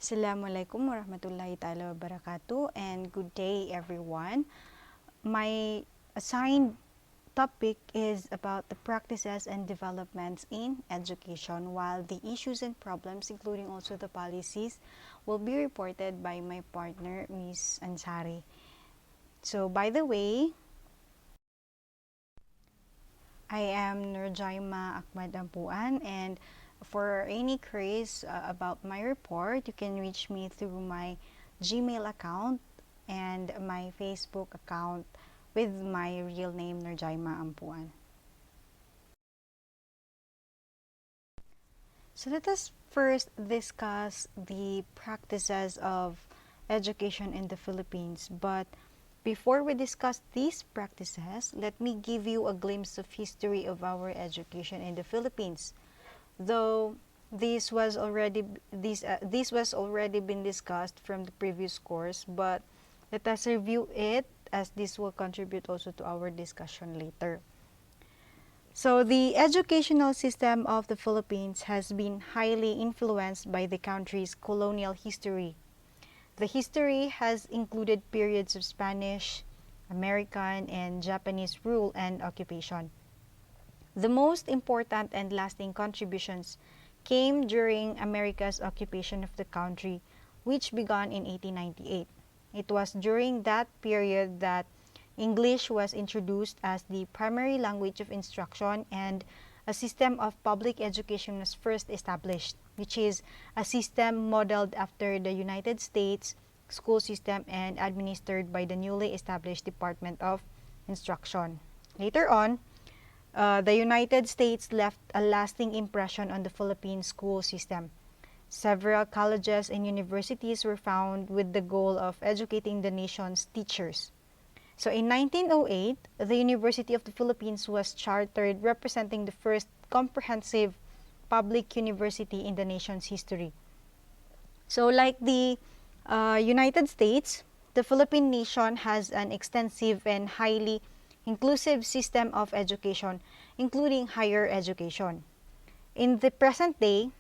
Assalamualaikum warahmatullahi ta'ala wabarakatuh, and good day everyone. My assigned topic is about the practices and developments in education, while the issues and problems, including also the policies, will be reported by my partner, Ms. Ansari. So by the way, I am Nurjaima Ahmad Ampuan, and for any queries about my report, you can reach me through my Gmail account and my Facebook account with my real name, Nurjaima Ampuan. So let us first discuss the practices of education in the Philippines. But before we discuss these practices, let me give you a glimpse of history of our education in the Philippines. Though this was already been discussed from the previous course, but let us review it as this will contribute also to our discussion later. So the educational system of the Philippines has been highly influenced by the country's colonial history. The history has included periods of Spanish, American, and Japanese rule and occupation. The most important and lasting contributions came during America's occupation of the country, which began in 1898. It was during that period that English was introduced as the primary language of instruction, and a system of public education was first established, which is a system modeled after the United States school system and administered by the newly established Department of Instruction. Later on, the United States left a lasting impression on the Philippine school system. Several colleges and universities were founded with the goal of educating the nation's teachers. So in 1908, the University of the Philippines was chartered, representing the first comprehensive public university in the nation's history. So like the United States, the Philippine nation has an extensive and highly inclusive system of education, including higher education. In the present day,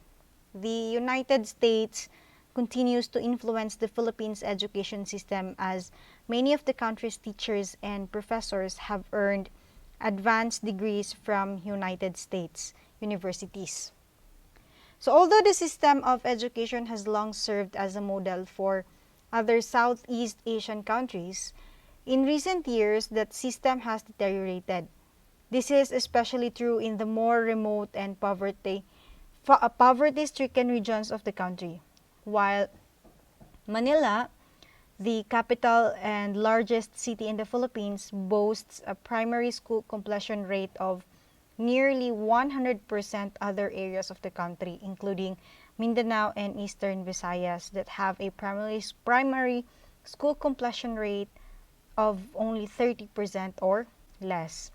the United States continues to influence the Philippines' education system, as many of the country's teachers and professors have earned advanced degrees from United States universities. So although the system of education has long served as a model for other Southeast Asian countries, in recent years that system has deteriorated. This is especially true in the more remote and poverty-stricken regions of the country. While Manila, the capital and largest city in the Philippines, boasts a primary school completion rate of nearly 100%, other areas of the country, including Mindanao and Eastern Visayas, that have a primary school completion rate of only 30% or less.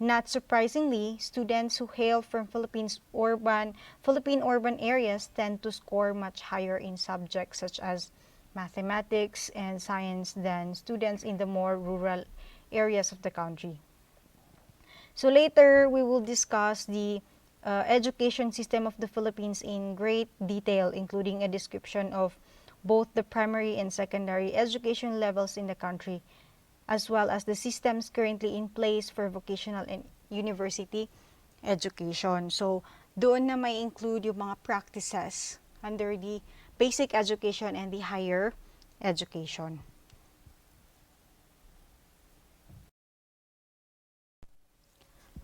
Not surprisingly, students who hail from Philippine urban areas tend to score much higher in subjects such as mathematics and science than students in the more rural areas of the country. So later, we will discuss the education system of the Philippines in great detail, including a description of both the primary and secondary education levels in the country, as well as the systems currently in place for vocational and university education. So, doon na may include yung mga practices under the basic education and the higher education.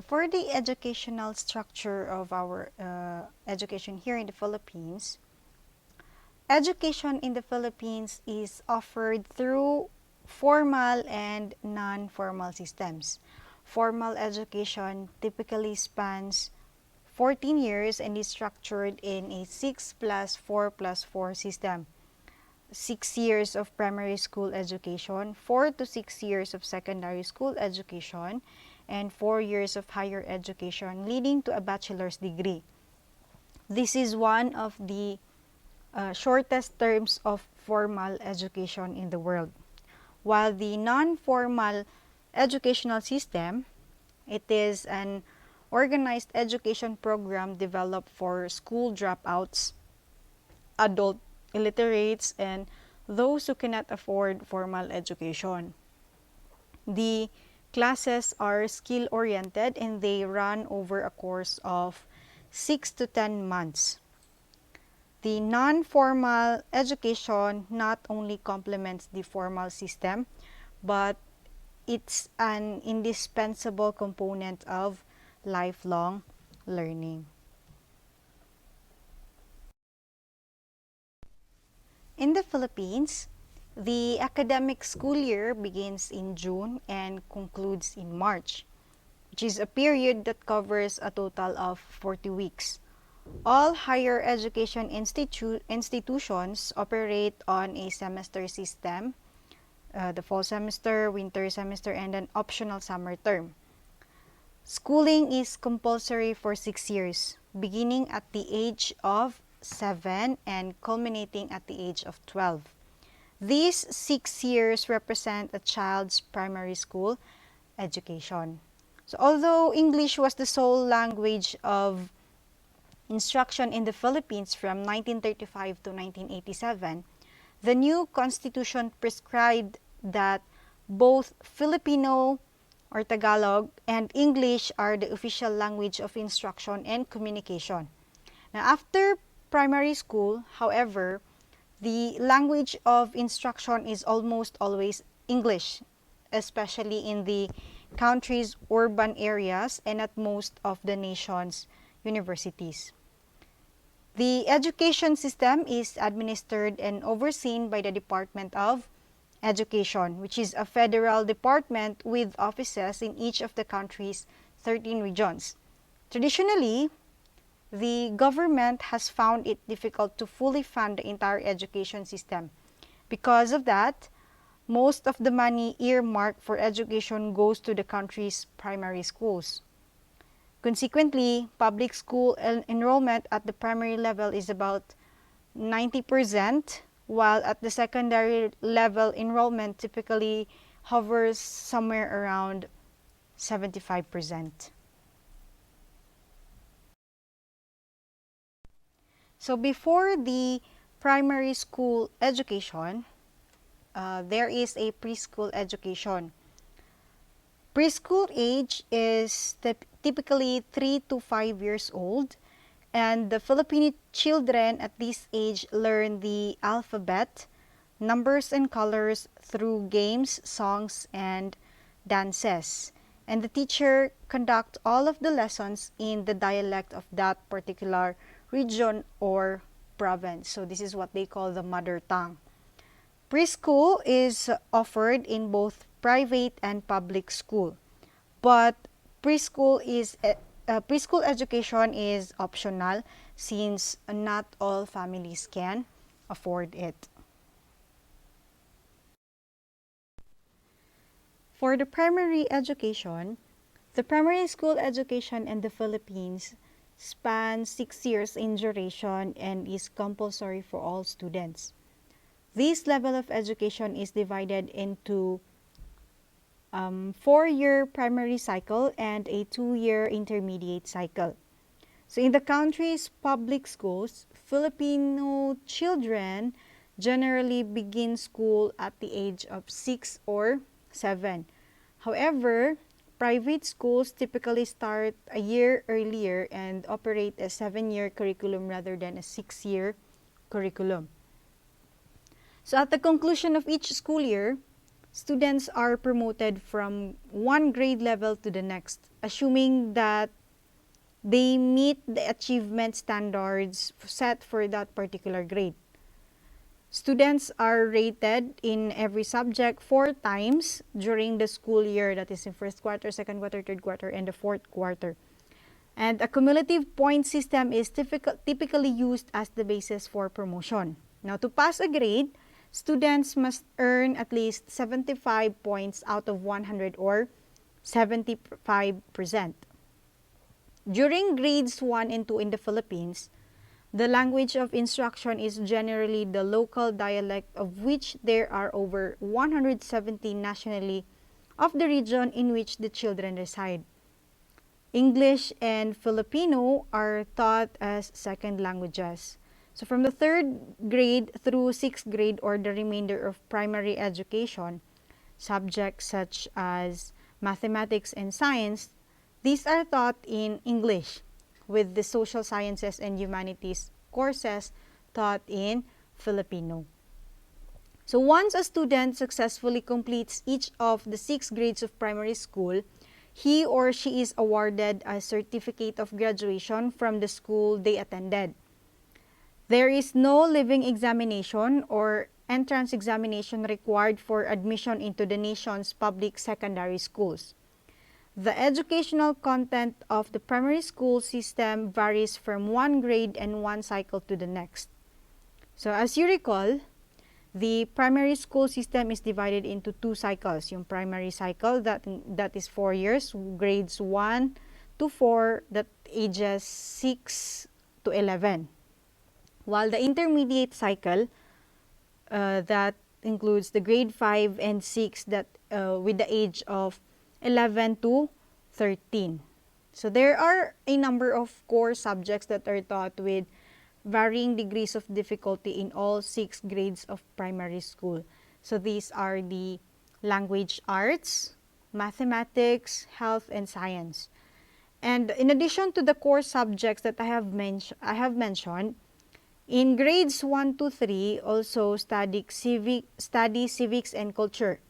For the educational structure of our education here in the Philippines, education in the Philippines is offered through formal and non-formal systems. Formal education typically spans 14 years and is structured in a 6 plus 4 plus 4 system. 6 years of primary school education, 4 to 6 years of secondary school education, and 4 years of higher education, leading to a bachelor's degree. This is one of the shortest terms of formal education in the world. While the non-formal educational system, it is an organized education program developed for school dropouts, adult illiterates, and those who cannot afford formal education. The classes are skill-oriented and they run over a course of 6 to 10 months. The non-formal education not only complements the formal system, but it's an indispensable component of lifelong learning. In the Philippines, the academic school year begins in June and concludes in March, which is a period that covers a total of 40 weeks. All higher education institutions operate on a semester system, the fall semester, winter semester, and an optional summer term. Schooling is compulsory for 6 years, beginning at the age of 7 and culminating at the age of 12. These 6 years represent a child's primary school education. So although English was the sole language of instruction in the Philippines from 1935 to 1987, the new constitution prescribed that both Filipino or Tagalog and English are the official language of instruction and communication. Now, after primary school, however, the language of instruction is almost always English, especially in the country's urban areas and at most of the nation's universities. The education system is administered and overseen by the Department of Education, which is a federal department with offices in each of the country's 13 regions. Traditionally, the government has found it difficult to fully fund the entire education system. Because of that, most of the money earmarked for education goes to the country's primary schools. Consequently, public school enrollment at the primary level is about 90%, while at the secondary level enrollment typically hovers somewhere around 75%. So before the primary school education, there is a preschool education. Preschool age is typically 3 to 5 years old, and the Filipino children at this age learn the alphabet, numbers and colors through games, songs, and dances. And the teacher conducts all of the lessons in the dialect of that particular region or province. So this is what they call the mother tongue. Preschool is offered in both private and public school, but preschool education is optional since not all families can afford it. For the primary education, the primary school education in the Philippines spans 6 years in duration and is compulsory for all students. This level of education is divided into 4-year primary cycle and a 2-year intermediate cycle. So in the country's public schools, Filipino children generally begin school at the age of 6 or 7. However, private schools typically start a year earlier and operate a 7-year curriculum rather than a 6-year curriculum. So at the conclusion of each school year, students are promoted from one grade level to the next, assuming that they meet the achievement standards set for that particular grade. Students are rated in every subject 4 times during the school year, that is in first quarter, second quarter, third quarter, and the fourth quarter. And a cumulative point system is typically used as the basis for promotion. Now, to pass a grade, students must earn at least 75 points out of 100 or 75%. During grades 1 and 2 in the Philippines, the language of instruction is generally the local dialect, of which there are over 170 nationally of the region in which the children reside. English and Filipino are taught as second languages. So from the third grade through sixth grade or the remainder of primary education, subjects such as mathematics and science, these are taught in English, with the social sciences and humanities courses taught in Filipino. So once a student successfully completes each of the 6 grades of primary school, he or she is awarded a certificate of graduation from the school they attended. There is no leaving examination or entrance examination required for admission into the nation's public secondary schools. The educational content of the primary school system varies from one grade and one cycle to the next. So as you recall, the primary school system is divided into 2 cycles. Yung primary cycle, that is 4 years, grades 1 to 4, that ages 6 to 11. While the intermediate cycle, that includes the grade 5 and 6, that with the age of 11 to 13. So there are a number of core subjects that are taught with varying degrees of difficulty in all 6 grades of primary school. So these are the language arts, mathematics, health, and science. And in addition to the core subjects that I have mentioned, in grades 1 to 3, also study civics and culture.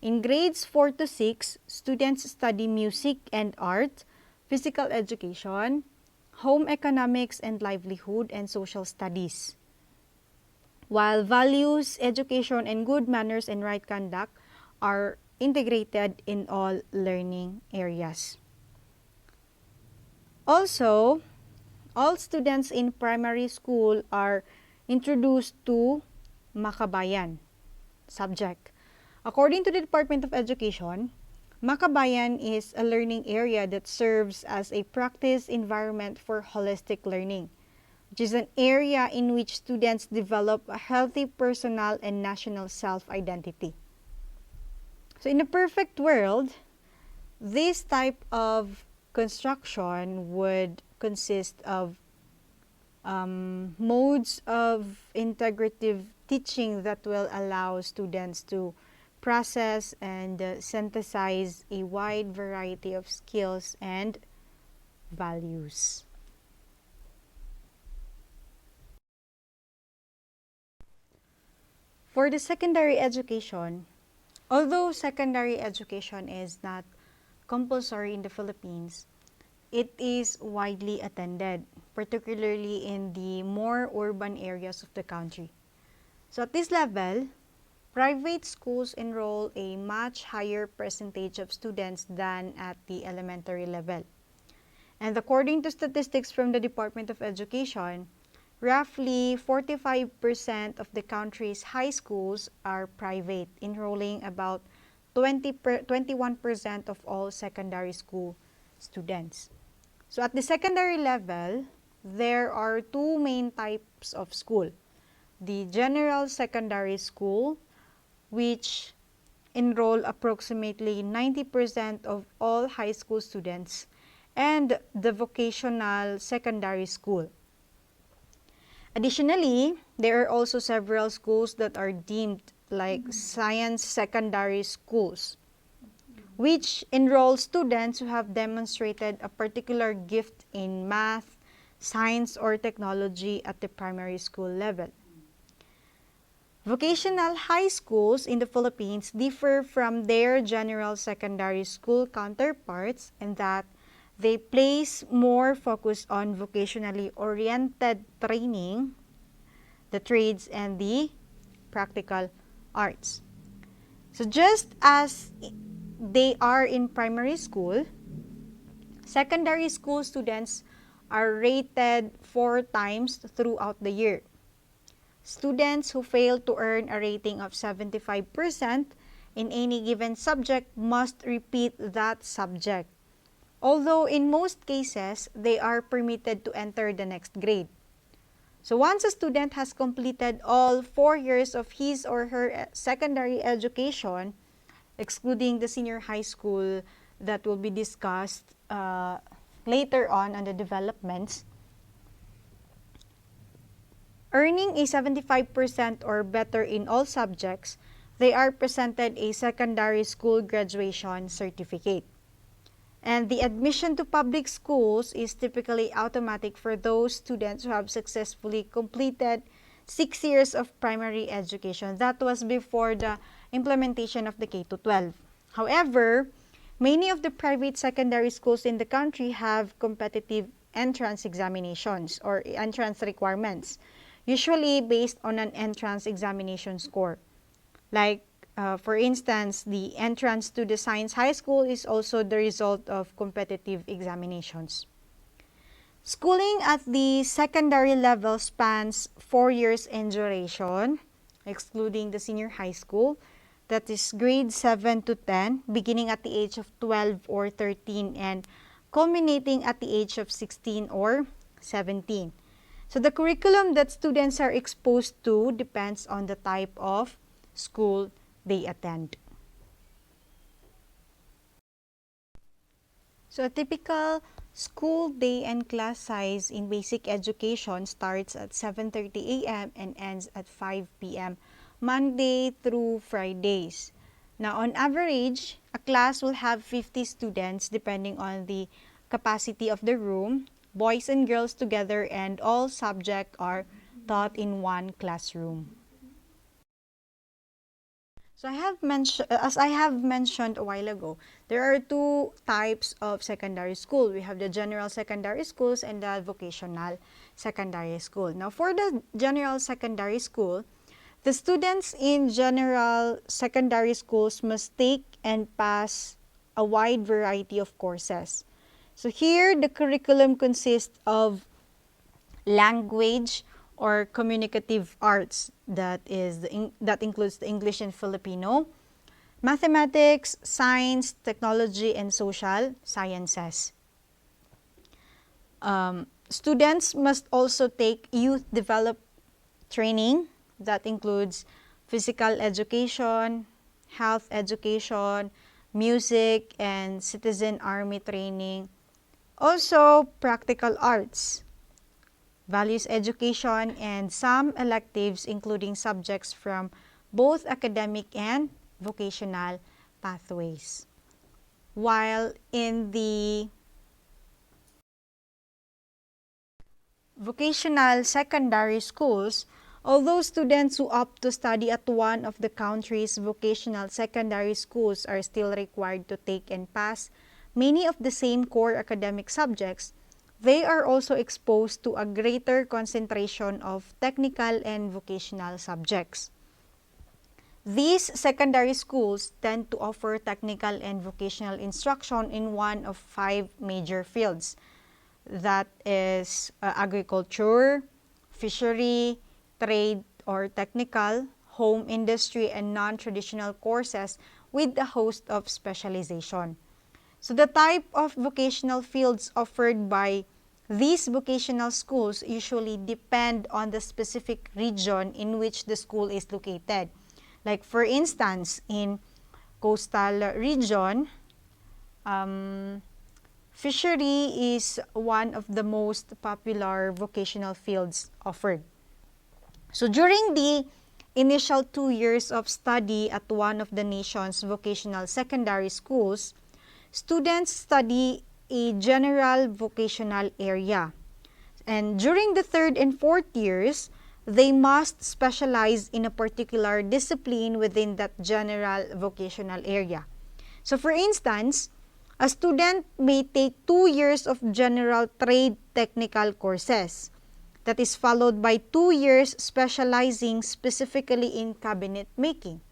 In grades 4 to 6, students study music and art, physical education, home economics and livelihood, and social studies. While values, education, and good manners and right conduct are integrated in all learning areas. Also, all students in primary school are introduced to Makabayan subject. According to the Department of Education, Makabayan is a learning area that serves as a practice environment for holistic learning, which is an area in which students develop a healthy personal and national self-identity. So in a perfect world, this type of construction would consist of modes of integrative teaching that will allow students to process and synthesize a wide variety of skills and values. For the secondary education, although secondary education is not compulsory in the Philippines, it is widely attended, particularly in the more urban areas of the country. So at this level, private schools enroll a much higher percentage of students than at the elementary level. And according to statistics from the Department of Education, roughly 45% of the country's high schools are private, enrolling about 21% of all secondary school students. So at the secondary level, there are 2 main types of school. The general secondary school, which enroll approximately 90% of all high school students, and the vocational secondary school. Additionally, there are also several schools that are deemed like science secondary schools, which enroll students who have demonstrated a particular gift in math, science, or technology at the primary school level. Vocational high schools in the Philippines differ from their general secondary school counterparts in that they place more focus on vocationally oriented training, the trades, and the practical arts. So just as they are in primary school, secondary school students are rated 4 times throughout the year. Students who fail to earn a rating of 75% in any given subject must repeat that subject, although in most cases, they are permitted to enter the next grade. So once a student has completed all 4 years of his or her secondary education, excluding the senior high school that will be discussed later on the developments, Earning a 75% or better in all subjects, they are presented a secondary school graduation certificate. And the admission to public schools is typically automatic for those students who have successfully completed 6 years of primary education. That was before the implementation of the K-12. However, many of the private secondary schools in the country have competitive entrance examinations or entrance requirements, usually based on an entrance examination score. Like, for instance, the entrance to the Science High School is also the result of competitive examinations. Schooling at the secondary level spans 4 years in duration, excluding the senior high school. That is grade 7 to 10, beginning at the age of 12 or 13 and culminating at the age of 16 or 17. So the curriculum that students are exposed to depends on the type of school they attend. So a typical school day and class size in basic education starts at 7:30 a.m. and ends at 5 p.m. Monday through Fridays. Now, on average, a class will have 50 students depending on the capacity of the room, boys and girls together, and all subjects are taught in one classroom. So as I have mentioned a while ago, there are two types of secondary school. We have the general secondary schools and the vocational secondary school. Now, for the general secondary school, the students in general secondary schools must take and pass a wide variety of courses. So here, the curriculum consists of language or communicative arts, that includes the English and Filipino, mathematics, science, technology, and social sciences. Students must also take youth development training, that includes physical education, health education, music, and citizen army training. Also, practical arts, values education, and some electives including subjects from both academic and vocational pathways. While in the vocational secondary schools, although students who opt to study at one of the country's vocational secondary schools are still required to take and pass many of the same core academic subjects, they are also exposed to a greater concentration of technical and vocational subjects. These secondary schools tend to offer technical and vocational instruction in one of 5 major fields. That is agriculture, fishery, trade or technical, home industry, and non-traditional courses with a host of specialization. So the type of vocational fields offered by these vocational schools usually depend on the specific region in which the school is located. Like for instance, in coastal region, fishery is one of the most popular vocational fields offered. So during the initial 2 years of study at one of the nation's vocational secondary schools, students study a general vocational area. And during the 3rd and 4th years, they must specialize in a particular discipline within that general vocational area. So for instance, a student may take 2 years of general trade technical courses. That is followed by 2 years specializing specifically in cabinet making.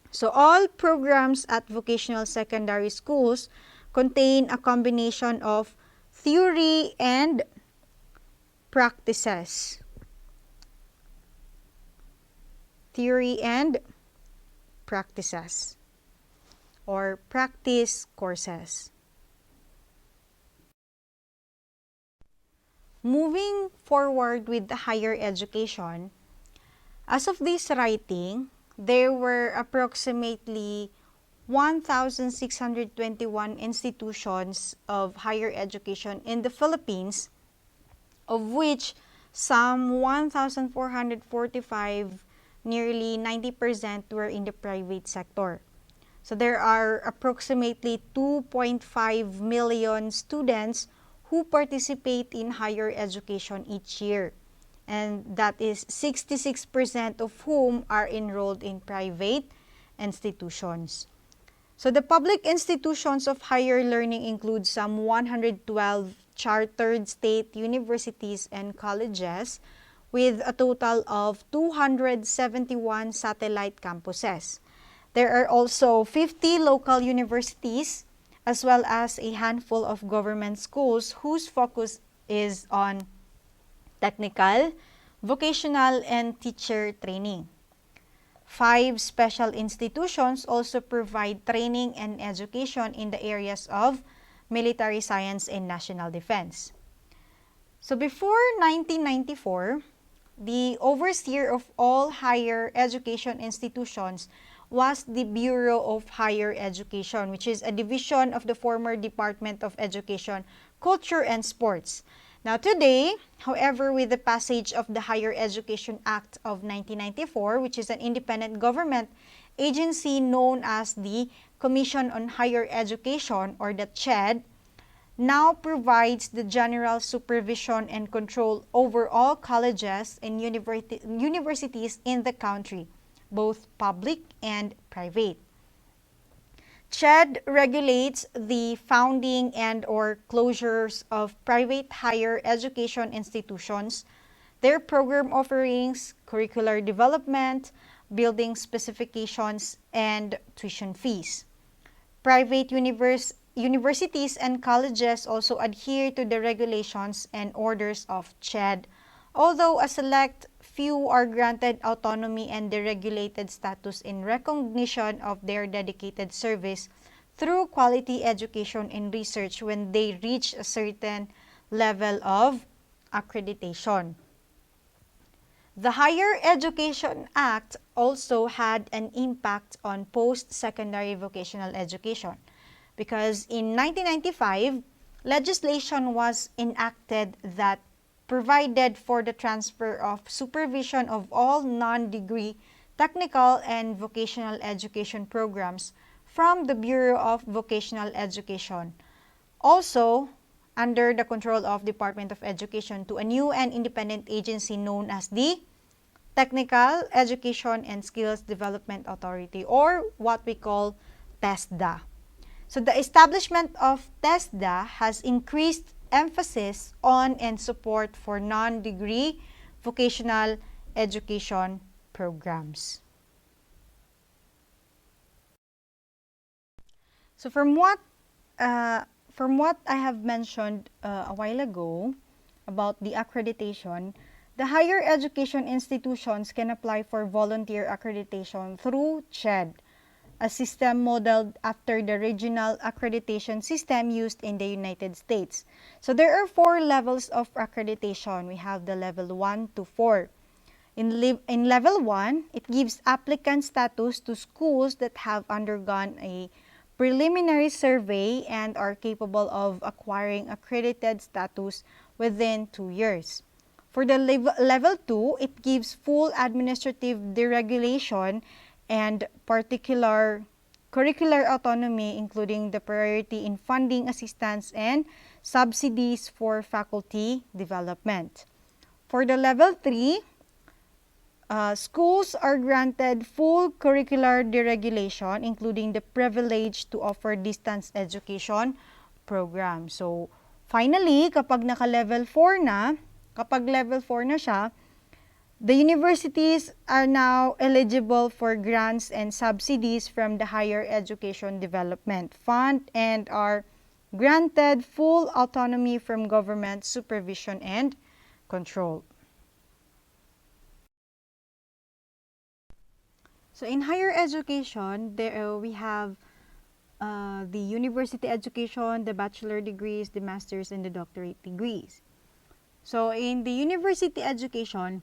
So all programs at vocational secondary schools contain a combination of theory and practices. Theory and practices, or practice courses. Moving forward with the higher education, as of this writing, there were approximately 1,621 institutions of higher education in the Philippines, of which some 1,445, nearly 90% were in the private sector. So there are approximately 2.5 million students who participate in higher education each year. And that is 66% of whom are enrolled in private institutions. So the public institutions of higher learning include some 112 chartered state universities and colleges with a total of 271 satellite campuses. There are also 50 local universities as well as a handful of government schools whose focus is on technical, vocational, and teacher training. 5 special institutions also provide training and education in the areas of military science and national defense. So before 1994, the overseer of all higher education institutions was the Bureau of Higher Education, which is a division of the former Department of Education, Culture, and Sports. Now today, however, with the passage of the Higher Education Act of 1994, which is an independent government agency known as the Commission on Higher Education, or the CHED, now provides the general supervision and control over all colleges and universities in the country, both public and private. CHED regulates the founding and or closures of private higher education institutions, their program offerings, curricular development, building specifications, and tuition fees. Private universities and colleges also adhere to the regulations and orders of CHED, although a select few are granted autonomy and deregulated status in recognition of their dedicated service through quality education and research when they reach a certain level of accreditation. The Higher Education Act also had an impact on post-secondary vocational education because in 1995, legislation was enacted that provided for the transfer of supervision of all non-degree technical and vocational education programs from the Bureau of Vocational Education, also under the control of Department of Education, to a new and independent agency known as the Technical Education and Skills Development Authority, or what we call TESDA. So the establishment of TESDA has increased emphasis on and support for non-degree vocational education programs. So from what I have mentioned a while ago about the accreditation, the higher education institutions can apply for volunteer accreditation through CHED, a system modeled after the regional accreditation system used in the United States. So there are 4 levels of accreditation. We have the level 1 to 4. In level 1, it gives applicant status to schools that have undergone a preliminary survey and are capable of acquiring accredited status within 2 years. For the level 2, it gives full administrative deregulation and particular curricular autonomy, including the priority in funding assistance and subsidies for faculty development. For the level 3, schools are granted full curricular deregulation, including the privilege to offer distance education program. So, finally, kapag level 4 na siya, the universities are now eligible for grants and subsidies from the Higher Education Development Fund and are granted full autonomy from government supervision and control. So in higher education, we have the university education, the bachelor degrees, the master's, and the doctorate degrees. So in the university education,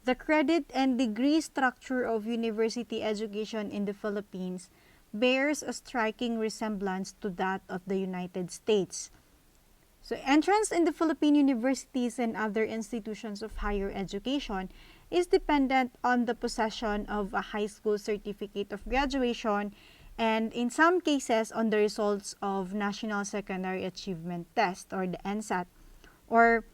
the credit and degree structure of university education in the Philippines bears a striking resemblance to that of the United States. So entrance in the Philippine universities and other institutions of higher education is dependent on the possession of a high school certificate of graduation and in some cases on the results of National Secondary Achievement Test or the NSAT or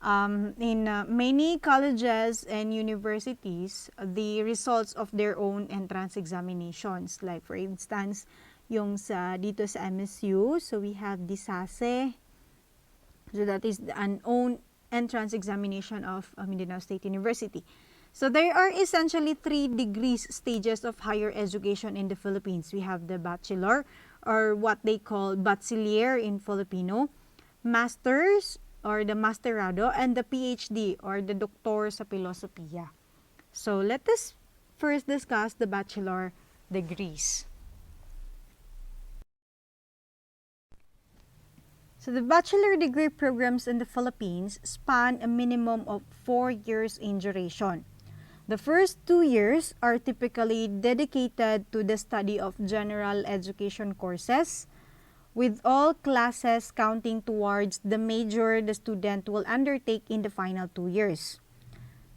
in many colleges and universities, the results of their own entrance examinations. Like for instance, yung dito sa MSU, so we have the SASE, so that is an own entrance examination of Mindanao State University. So there are essentially 3 degrees stages of higher education in the Philippines. We have the bachelor or what they call bachelier in Filipino, master's or the masterado, and the PhD or the doctor sa filosofiya. So let us first discuss the bachelor degrees. So the bachelor degree programs in the Philippines span a minimum of 4 years in duration. The first 2 years are typically dedicated to the study of general education courses, with all classes counting towards the major the student will undertake in the final 2 years.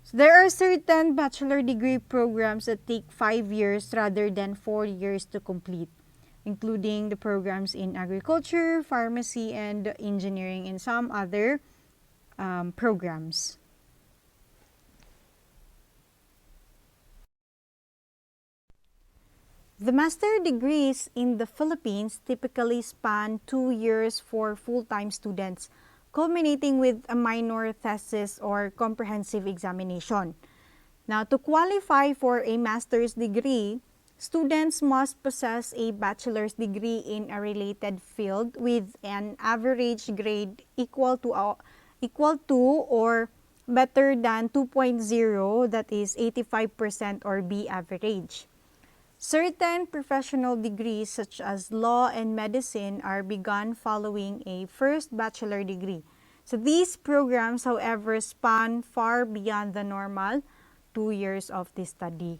So there are certain bachelor degree programs that take 5 years rather than 4 years to complete, including the programs in agriculture, pharmacy, and engineering, and some other programs. The master degrees in the Philippines typically span 2 years for full-time students, culminating with a minor thesis or comprehensive examination. Now, to qualify for a master's degree, students must possess a bachelor's degree in a related field with an average grade equal to or better than 2.0, that is 85% or B average. Certain professional degrees such as law and medicine are begun following a first bachelor degree. So these programs, however, span far beyond the normal 2 years of the study.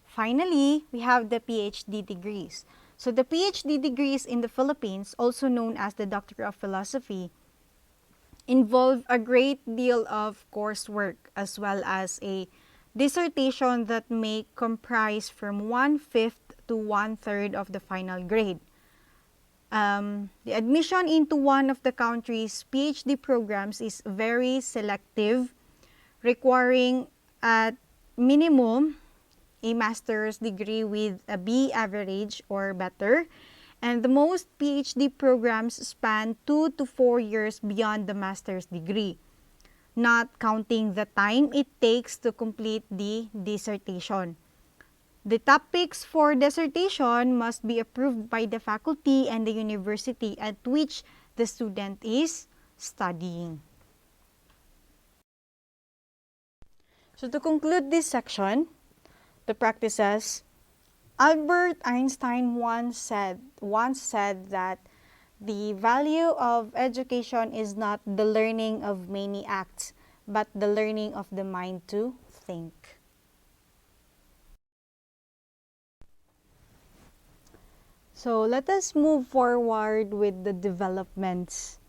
Finally, we have the PhD degrees. So the PhD degrees in the Philippines, also known as the Doctor of Philosophy, involve a great deal of coursework as well as a dissertation that may comprise from 1/5 to 1/3 of the final grade. The admission into one of the country's PhD programs is very selective, requiring at minimum a master's degree with a B average or better, and the most PhD programs span 2 to 4 years beyond the master's degree, not counting the time it takes to complete the dissertation. The topics for dissertation must be approved by the faculty and the university at which the student is studying. So to conclude this section, the practices, Albert Einstein once said that the value of education is not the learning of many acts, but the learning of the mind to think. So let us move forward with the developments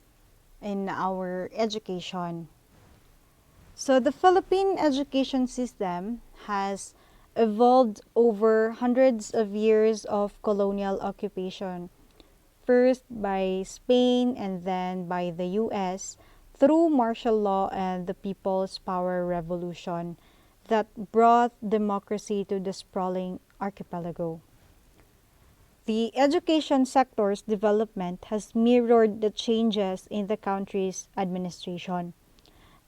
in our education. So the Philippine education system has evolved over hundreds of years of colonial occupation, first by Spain and then by the US, through martial law and the People's Power Revolution that brought democracy to the sprawling archipelago. The education sector's development has mirrored the changes in the country's administration.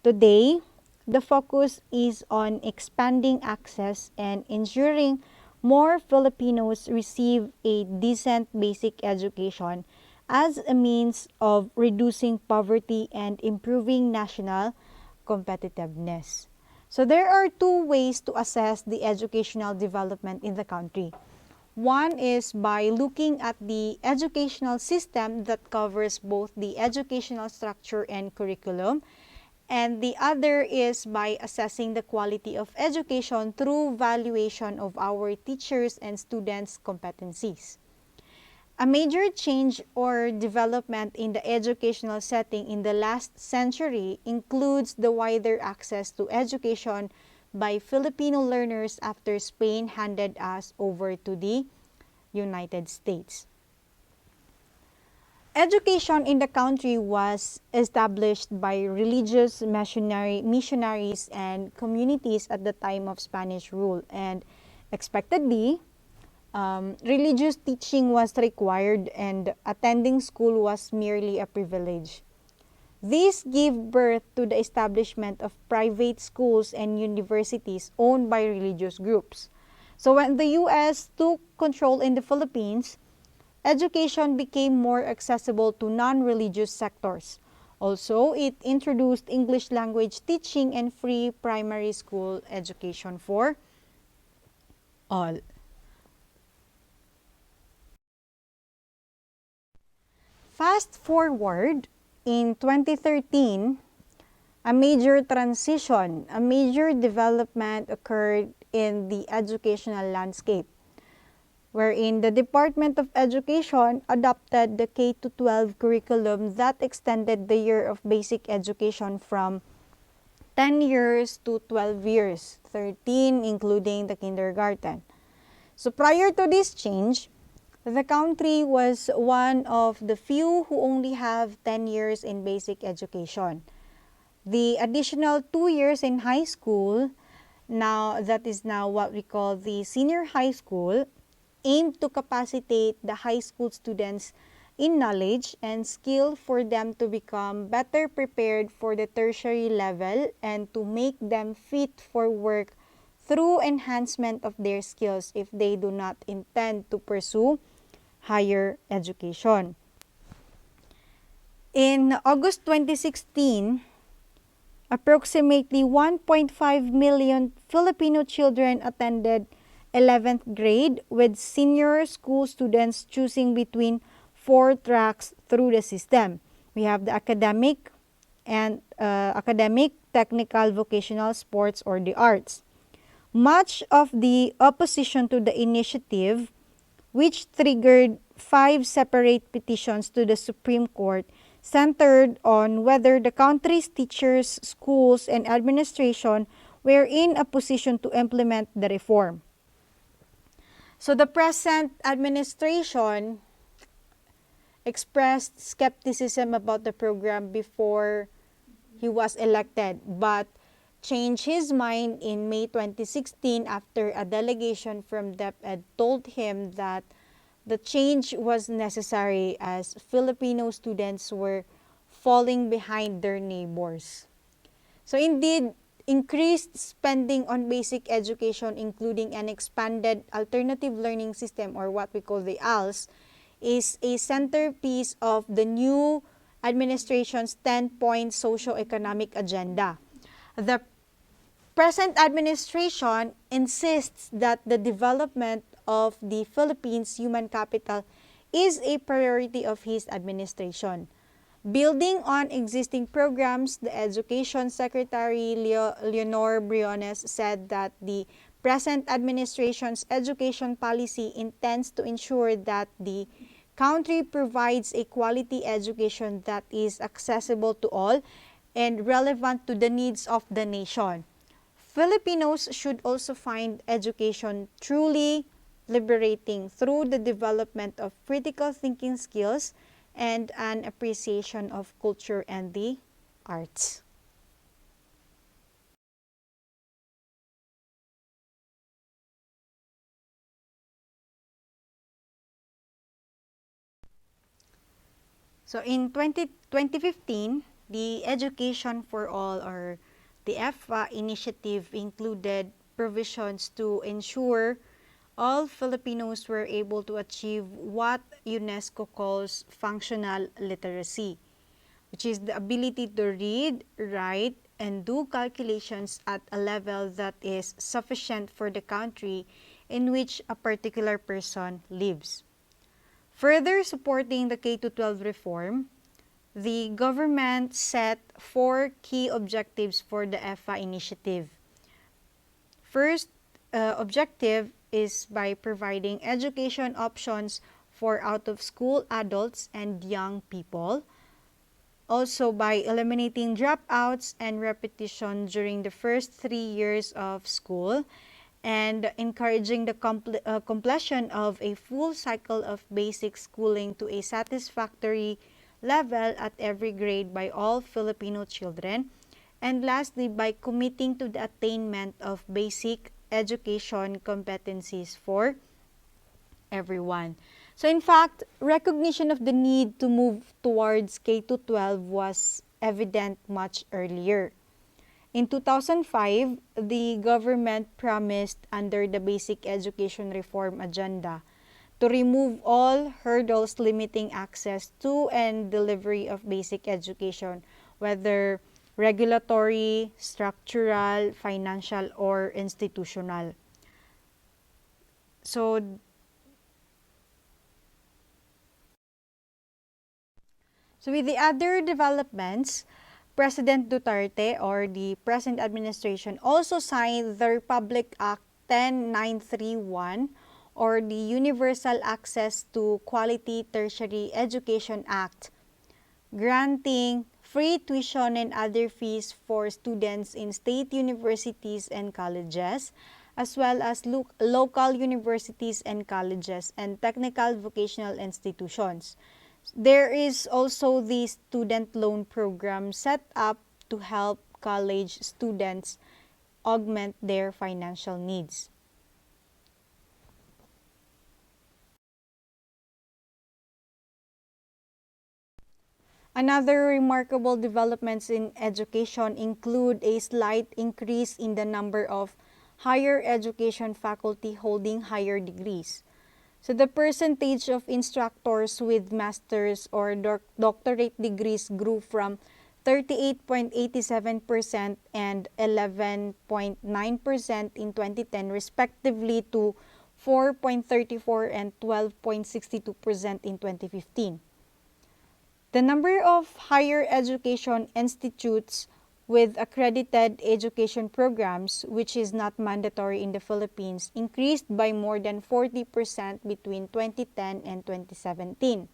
Today, the focus is on expanding access and ensuring more Filipinos receive a decent basic education as a means of reducing poverty and improving national competitiveness. So there are 2 ways to assess the educational development in the country. One is by looking at the educational system that covers both the educational structure and curriculum, and the other is by assessing the quality of education through valuation of our teachers' and students' competencies. A major change or development in the educational setting in the last century includes the wider access to education by Filipino learners after Spain handed us over to the United States. Education in the country was established by religious missionaries and communities at the time of Spanish rule, and expectedly, religious teaching was required and attending school was merely a privilege. This gave birth to the establishment of private schools and universities owned by religious groups. So when the U.S. took control in the Philippines, education became more accessible to non-religious sectors. Also, it introduced English language teaching and free primary school education for all. Fast forward, in 2013, a major transition, a major development occurred in the educational landscape, wherein the Department of Education adopted the K-12 curriculum that extended the year of basic education from 10 years to 12 years, 13 including the kindergarten. So prior to this change, the country was one of the few who only have 10 years in basic education. The additional 2 years in high school, now that is now what we call the senior high school, aimed to capacitate the high school students in knowledge and skill for them to become better prepared for the tertiary level and to make them fit for work through enhancement of their skills if they do not intend to pursue higher education. In August 2016, approximately 1.5 million Filipino children attended 11th grade, with senior school students choosing between 4 tracks through the system. We have the academic, technical, vocational, sports, or the arts. Much of the opposition to the initiative, which triggered 5 separate petitions to the Supreme Court, centered on whether the country's teachers, schools, and administration were in a position to implement the reform. So the present administration expressed skepticism about the program before he was elected, but changed his mind in May 2016 after a delegation from DepEd told him that the change was necessary as Filipino students were falling behind their neighbors. So indeed, increased spending on basic education, including an expanded alternative learning system, or what we call the ALS, is a centerpiece of the new administration's 10-point socio-economic agenda. The present administration insists that the development of the Philippines' human capital is a priority of his administration. Building on existing programs, the Education Secretary Leonor Briones said that the present administration's education policy intends to ensure that the country provides a quality education that is accessible to all and relevant to the needs of the nation. Filipinos should also find education truly liberating through the development of critical thinking skills and an appreciation of culture and the arts. So in 2015, the Education for All, or the EFA initiative, included provisions to ensure all Filipinos were able to achieve what UNESCO calls functional literacy, which is the ability to read, write, and do calculations at a level that is sufficient for the country in which a particular person lives. Further supporting the K-12 reform, the government set 4 key objectives for the EFA initiative. First objective is by providing education options for out-of-school adults and young people. Also, by eliminating dropouts and repetition during the first 3 years of school, and encouraging the completion of a full cycle of basic schooling to a satisfactory level at every grade by all Filipino children. And lastly, by committing to the attainment of basic education competencies for everyone. So in fact, recognition of the need to move towards K-12 was evident much earlier. In 2005, the government promised under the Basic Education Reform Agenda to remove all hurdles limiting access to and delivery of basic education, whether regulatory, structural, financial, or institutional. So with the other developments, President Duterte or the present administration also signed the Republic Act 10931 or the Universal Access to Quality Tertiary Education Act, granting free tuition and other fees for students in state universities and colleges, as well as local universities and colleges and technical vocational institutions. There is also the student loan program set up to help college students augment their financial needs. Another remarkable developments in education include a slight increase in the number of higher education faculty holding higher degrees. So the percentage of instructors with master's or doctorate degrees grew from 38.87% and 11.9% in 2010 respectively to 4.34 and 12.62% in 2015. The number of higher education institutes with accredited education programs, which is not mandatory in the Philippines, increased by more than 40% between 2010 and 2017,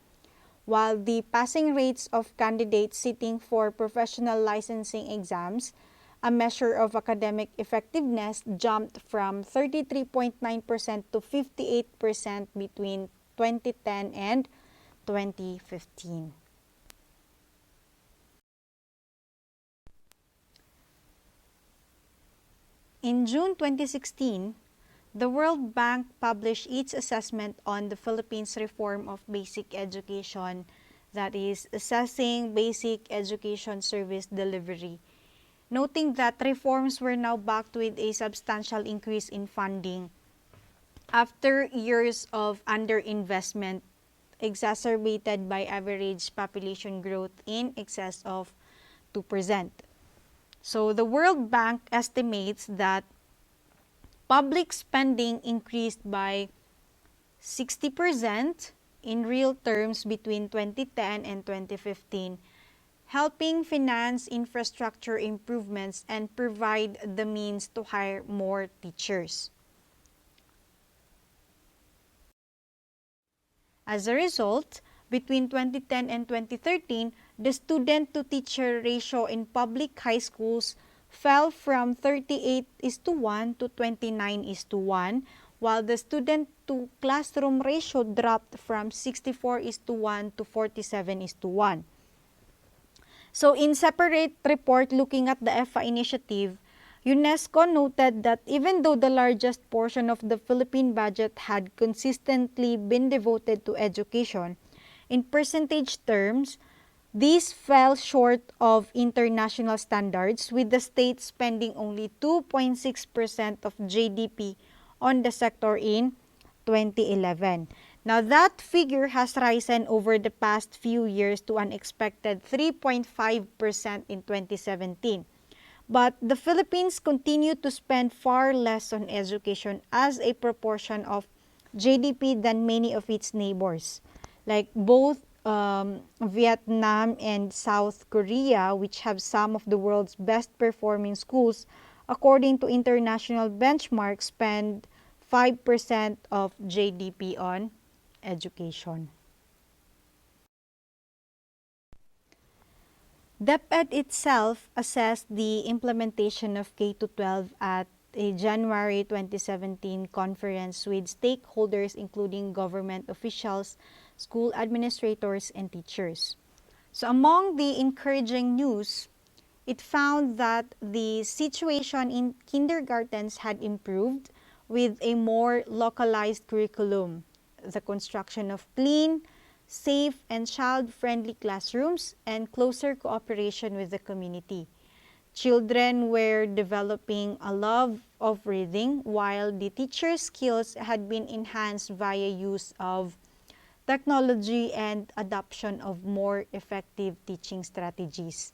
while the passing rates of candidates sitting for professional licensing exams, a measure of academic effectiveness, jumped from 33.9% to 58% between 2010 and 2015. In June 2016, the World Bank published its assessment on the Philippines' reform of basic education, that is, assessing basic education service delivery, noting that reforms were now backed with a substantial increase in funding after years of underinvestment exacerbated by average population growth in excess of 2%. So the World Bank estimates that public spending increased by 60% in real terms between 2010 and 2015, helping finance infrastructure improvements and provide the means to hire more teachers. As a result, between 2010 and 2013, the student-to-teacher ratio in public high schools fell from 38:1 to 29:1, while the student-to-classroom ratio dropped from 64:1 to 47:1. So in separate report looking at the EFA initiative, UNESCO noted that even though the largest portion of the Philippine budget had consistently been devoted to education, in percentage terms, these fell short of international standards, with the state spending only 2.6% of GDP on the sector in 2011. Now that figure has risen over the past few years to an expected 3.5% in 2017. But the Philippines continue to spend far less on education as a proportion of GDP than many of its neighbors, like both Vietnam and South Korea, which have some of the world's best performing schools, according to international benchmarks, spend 5% of GDP on education. DepEd itself assessed the implementation of K-12 at a January 2017 conference with stakeholders including government officials, school administrators, and teachers. So among the encouraging news, it found that the situation in kindergartens had improved with a more localized curriculum, the construction of clean, safe, and child-friendly classrooms, and closer cooperation with the community. Children were developing a love of reading while the teacher's skills had been enhanced via use of technology and adoption of more effective teaching strategies.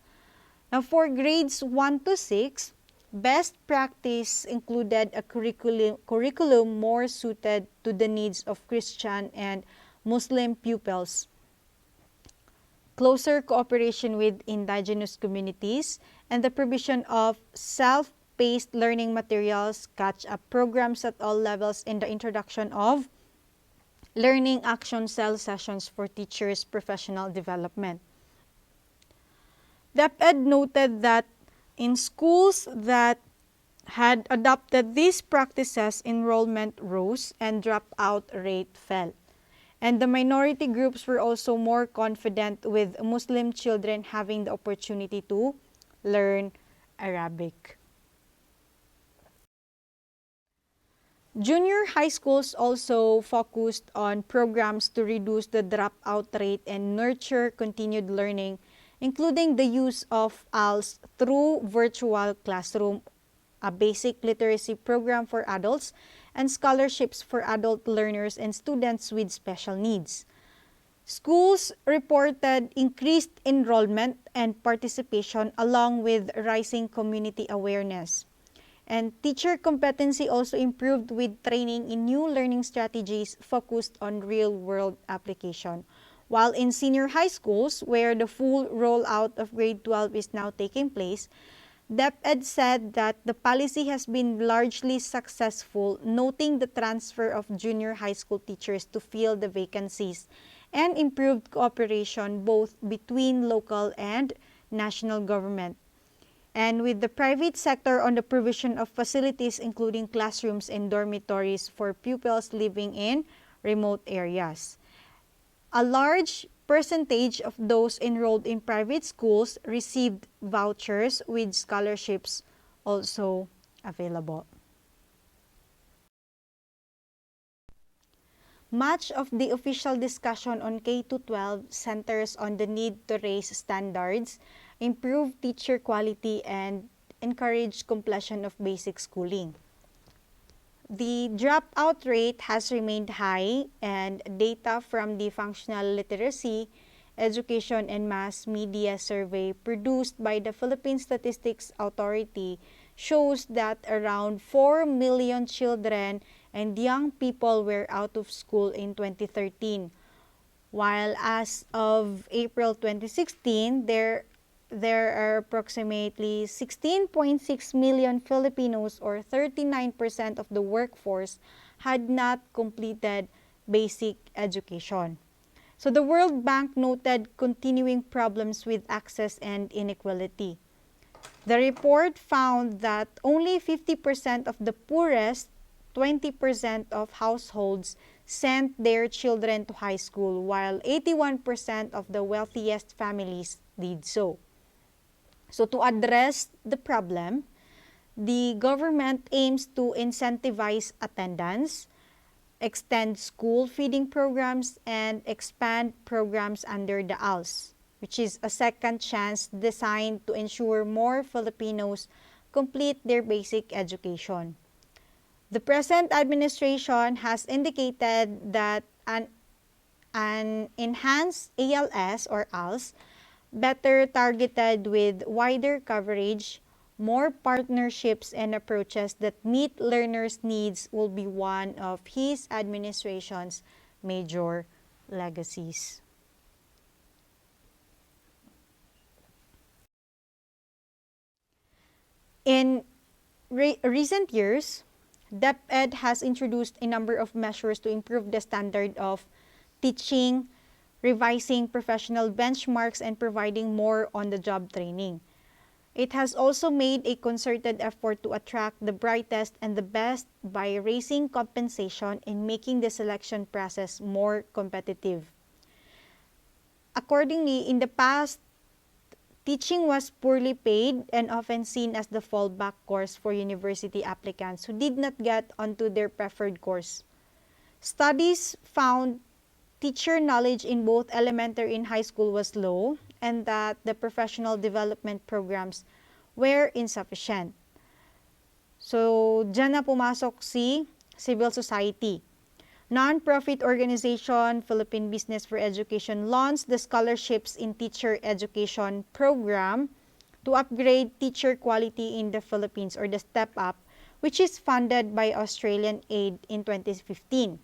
Now, for grades 1 to 6, best practice included a curriculum more suited to the needs of Christian and Muslim pupils, closer cooperation with indigenous communities, and the provision of self-paced learning materials, catch-up programs at all levels, and the introduction of learning action cell sessions for teachers' professional development. DepEd noted that in schools that had adopted these practices, enrollment rose and dropout rate fell. And the minority groups were also more confident with Muslim children having the opportunity to learn Arabic. Junior high schools also focused on programs to reduce the dropout rate and nurture continued learning, including the use of ALS through virtual classroom, a basic literacy program for adults, and scholarships for adult learners and students with special needs. Schools reported increased enrollment and participation along with rising community awareness. And teacher competency also improved with training in new learning strategies focused on real-world application. While in senior high schools, where the full rollout of grade 12 is now taking place, DepEd said that the policy has been largely successful, noting the transfer of junior high school teachers to fill the vacancies and improved cooperation both between local and national government, and with the private sector on the provision of facilities including classrooms and dormitories for pupils living in remote areas. A large percentage of those enrolled in private schools received vouchers with scholarships also available. Much of the official discussion on K-12 centers on the need to raise standards, improve teacher quality, and encourage completion of basic schooling. The dropout rate has remained high, and data from the Functional Literacy, Education and Mass Media Survey produced by the Philippine Statistics Authority shows that around 4 million children and young people were out of school in 2013, while as of April 2016, there are approximately 16.6 million Filipinos, or 39% of the workforce, had not completed basic education. So the World Bank noted continuing problems with access and inequality. The report found that only 50% of the poorest 20% of households sent their children to high school, while 81% of the wealthiest families did so. So to address the problem, the government aims to incentivize attendance, extend school feeding programs, and expand programs under the ALS, which is a second chance designed to ensure more Filipinos complete their basic education. The present administration has indicated that an enhanced ALS or ALS, better targeted with wider coverage, more partnerships and approaches that meet learners' needs will be one of his administration's major legacies. In recent years, DepEd has introduced a number of measures to improve the standard of teaching, revising professional benchmarks, and providing more on-the-job training. It has also made a concerted effort to attract the brightest and the best by raising compensation and making the selection process more competitive. Accordingly, in the past, teaching was poorly paid and often seen as the fallback course for university applicants who did not get onto their preferred course. Studies found teacher knowledge in both elementary and high school was low, and that the professional development programs were insufficient. So, dyan na pumasok si civil society. Non-profit organization Philippine Business for Education launched the Scholarships in Teacher Education program to upgrade teacher quality in the Philippines, or the Step Up, which is funded by Australian Aid in 2015.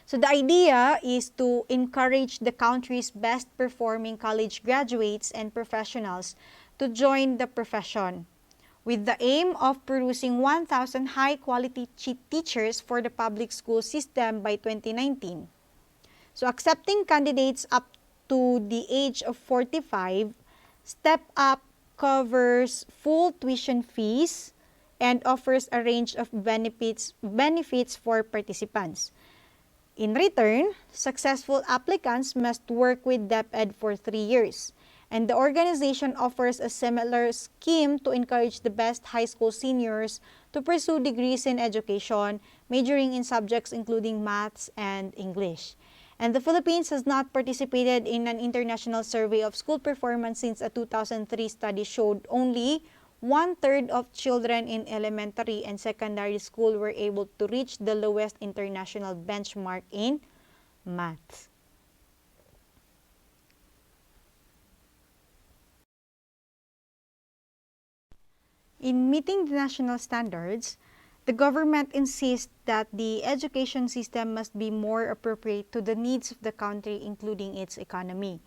So the idea is to encourage the country's best performing college graduates and professionals to join the profession, with the aim of producing 1,000 high-quality teachers for the public school system by 2019. So accepting candidates up to the age of 45, Step Up covers full tuition fees and offers a range of benefits for participants. In return, successful applicants must work with DepEd for 3 years, and the organization offers a similar scheme to encourage the best high school seniors to pursue degrees in education, majoring in subjects including maths and English. And the Philippines has not participated in an international survey of school performance since a 2003 study showed only 1/3 of children in elementary and secondary school were able to reach the lowest international benchmark in math. In meeting the national standards, the government insists that the education system must be more appropriate to the needs of the country, including its economy.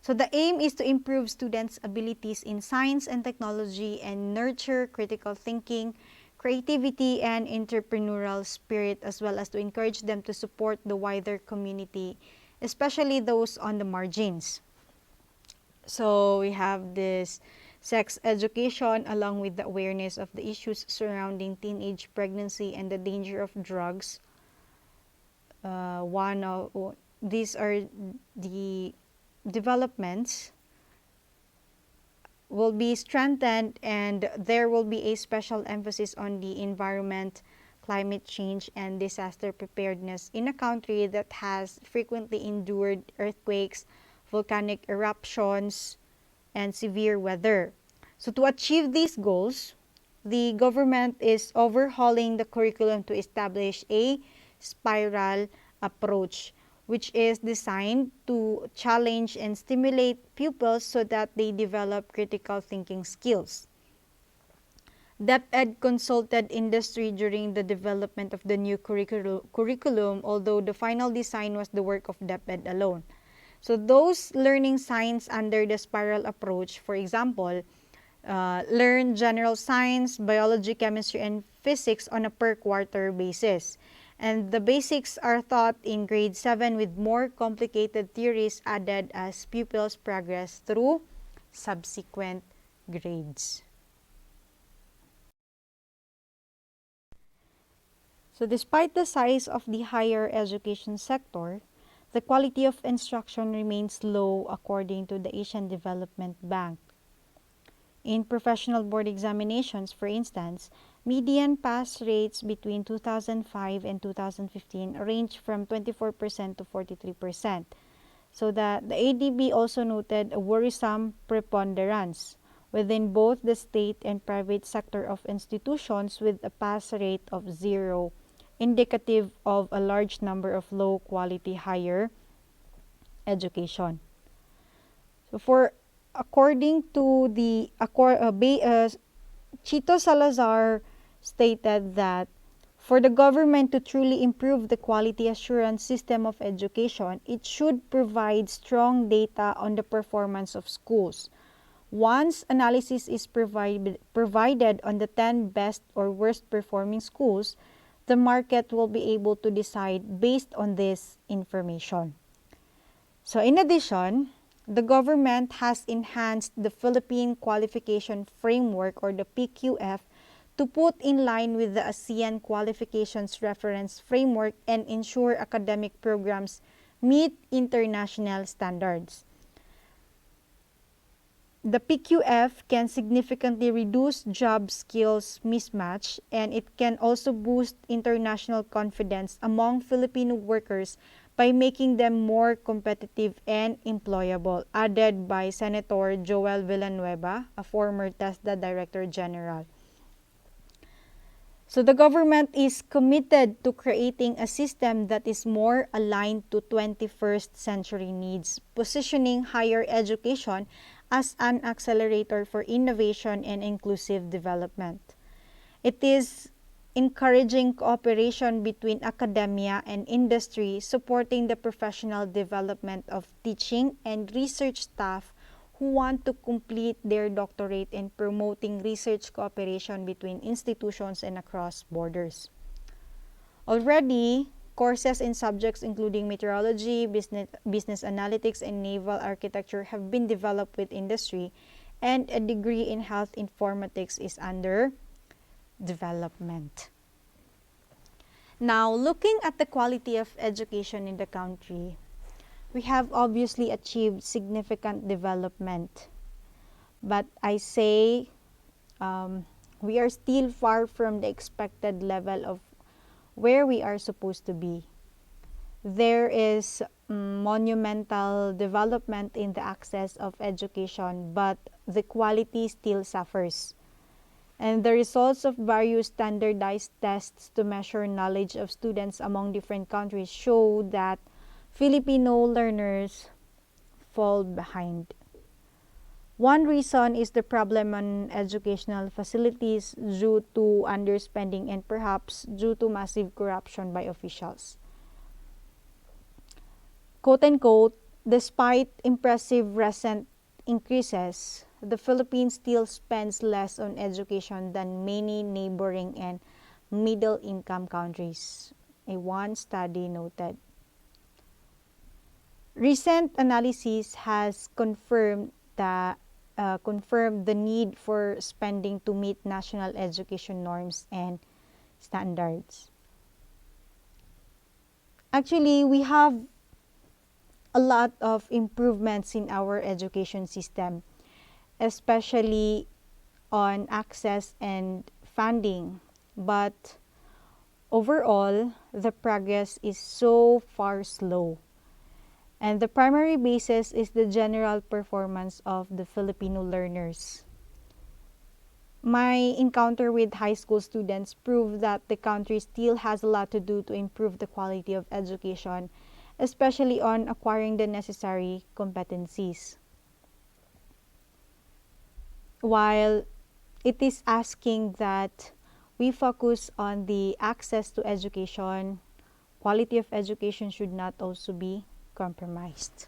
So the aim is to improve students' abilities in science and technology and nurture critical thinking, creativity, and entrepreneurial spirit, as well as to encourage them to support the wider community, especially those on the margins. So we have this sex education along with the awareness of the issues surrounding teenage pregnancy and the danger of drugs. These are the developments will be strengthened, and there will be a special emphasis on the environment, climate change, and disaster preparedness in a country that has frequently endured earthquakes, volcanic eruptions, and severe weather. So to achieve these goals, the government is overhauling the curriculum to establish a spiral approach, which is designed to challenge and stimulate pupils so that they develop critical thinking skills. DepEd consulted industry during the development of the new curriculum, although the final design was the work of DepEd alone. So those learning science under the spiral approach, for example, learn general science, biology, chemistry, and physics on a per quarter basis. And the basics are taught in grade 7 with more complicated theories added as pupils progress through subsequent grades. So despite the size of the higher education sector, the quality of instruction remains low according to the Asian Development Bank. In professional board examinations, for instance, median pass rates between 2005 and 2015 range from 24% to 43%. So that the ADB also noted a worrisome preponderance within both the state and private sector of institutions with a pass rate of 0, indicative of a large number of low-quality higher education. So according to the Chito Salazar stated that for the government to truly improve the quality assurance system of education, it should provide strong data on the performance of schools. Once analysis is provided on the 10 best or worst performing schools, the market will be able to decide based on this information. So in addition, the government has enhanced the Philippine Qualification Framework or the PQF to put in line with the ASEAN Qualifications Reference Framework and ensure academic programs meet international standards. The PQF can significantly reduce job skills mismatch, and it can also boost international confidence among Filipino workers by making them more competitive and employable, added by Senator Joel Villanueva, a former TESDA Director General. So the government is committed to creating a system that is more aligned to 21st century needs, positioning higher education as an accelerator for innovation and inclusive development. It is encouraging cooperation between academia and industry, supporting the professional development of teaching and research staff who want to complete their doctorate, and promoting research cooperation between institutions and across borders. Already, courses in subjects including meteorology, business analytics, and naval architecture have been developed with industry, and a degree in health informatics is under development. Now, looking at the quality of education in the country, we have obviously achieved significant development. But I say we are still far from the expected level of where we are supposed to be. There is monumental development in the access of education, but the quality still suffers. And the results of various standardized tests to measure knowledge of students among different countries show that Filipino learners fall behind. One reason is the problem on educational facilities due to underspending and perhaps due to massive corruption by officials. Quote unquote, despite impressive recent increases, the Philippines still spends less on education than many neighboring and middle-income countries, a one study noted. Recent analysis has confirmed the need for spending to meet national education norms and standards. Actually, we have a lot of improvements in our education system, especially on access and funding. But overall, the progress is so far slow. And the primary basis is the general performance of the Filipino learners. My encounter with high school students proved that the country still has a lot to do to improve the quality of education, especially on acquiring the necessary competencies. While it is asking that we focus on the access to education, quality of education should not also be compromised.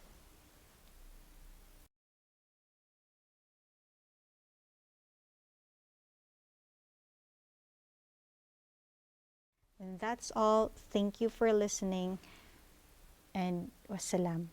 And that's all. Thank you for listening, and wassalam.